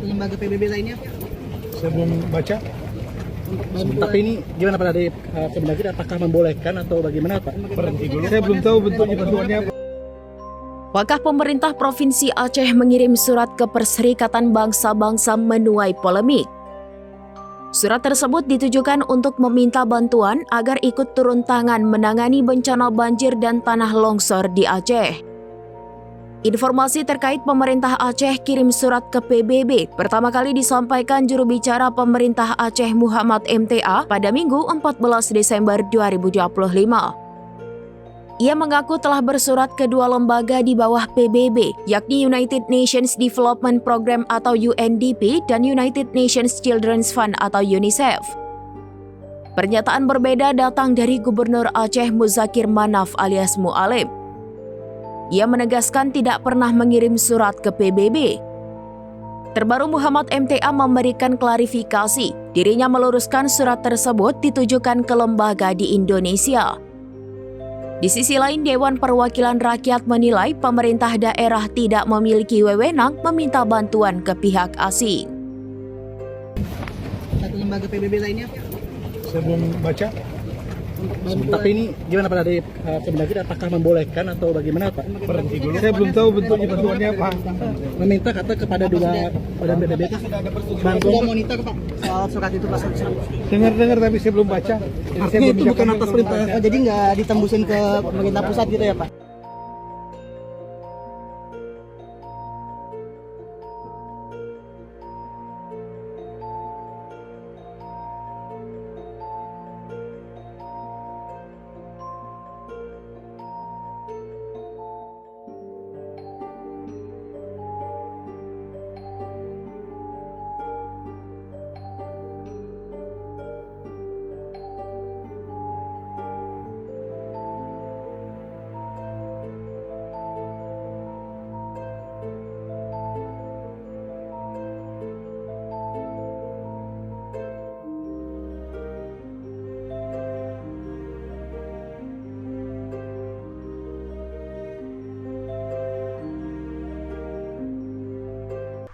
lembaga PBB lainnya, Pak? Saya belum baca. Tapi ini gimana Pak dari Kemendagri, apakah membolehkan atau bagaimana Pak? Berhenti dulu. Saya belum tahu bentuknya bantuannya apa. Wakil pemerintah Provinsi Aceh mengirim surat ke Perserikatan Bangsa-Bangsa menuai polemik. Surat tersebut ditujukan untuk meminta bantuan agar ikut turun tangan menangani bencana banjir dan tanah longsor di Aceh. Informasi terkait pemerintah Aceh kirim surat ke PBB pertama kali disampaikan juru bicara pemerintah Aceh Muhammad MTA pada Minggu 14 Desember 2025. Ia mengaku telah bersurat ke dua lembaga di bawah PBB, yakni United Nations Development Program atau UNDP dan United Nations Children's Fund atau UNICEF. Pernyataan berbeda datang dari Gubernur Aceh Muzakir Manaf alias Mu'alim. Ia menegaskan tidak pernah mengirim surat ke PBB. Terbaru Muhammad MTA memberikan klarifikasi, dirinya meluruskan surat tersebut ditujukan ke lembaga di Indonesia. Di sisi lain, Dewan Perwakilan Rakyat menilai pemerintah daerah tidak memiliki wewenang meminta bantuan ke pihak asing. Satu lembaga PBB lainnya, Pak? Saya belum baca. Tapi ini gimana Pak dari Kemendagri, apakah membolehkan atau bagaimana Pak? Berhenti dulu. Saya belum tahu bentuknya bantuannya apa. Meminta kata kepada dua badan PBB Sudah monitor, Pak, soal surat itu, Pak? Dengar tapi saya belum baca. Jadi saya Artinya belum itu bisa bukan atas komentar. perintah, jadi nggak ditembusin ke pemerintah pusat gitu ya, Pak?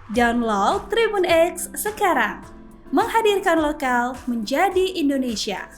Download Tribun X sekarang, menghadirkan lokal menjadi Indonesia.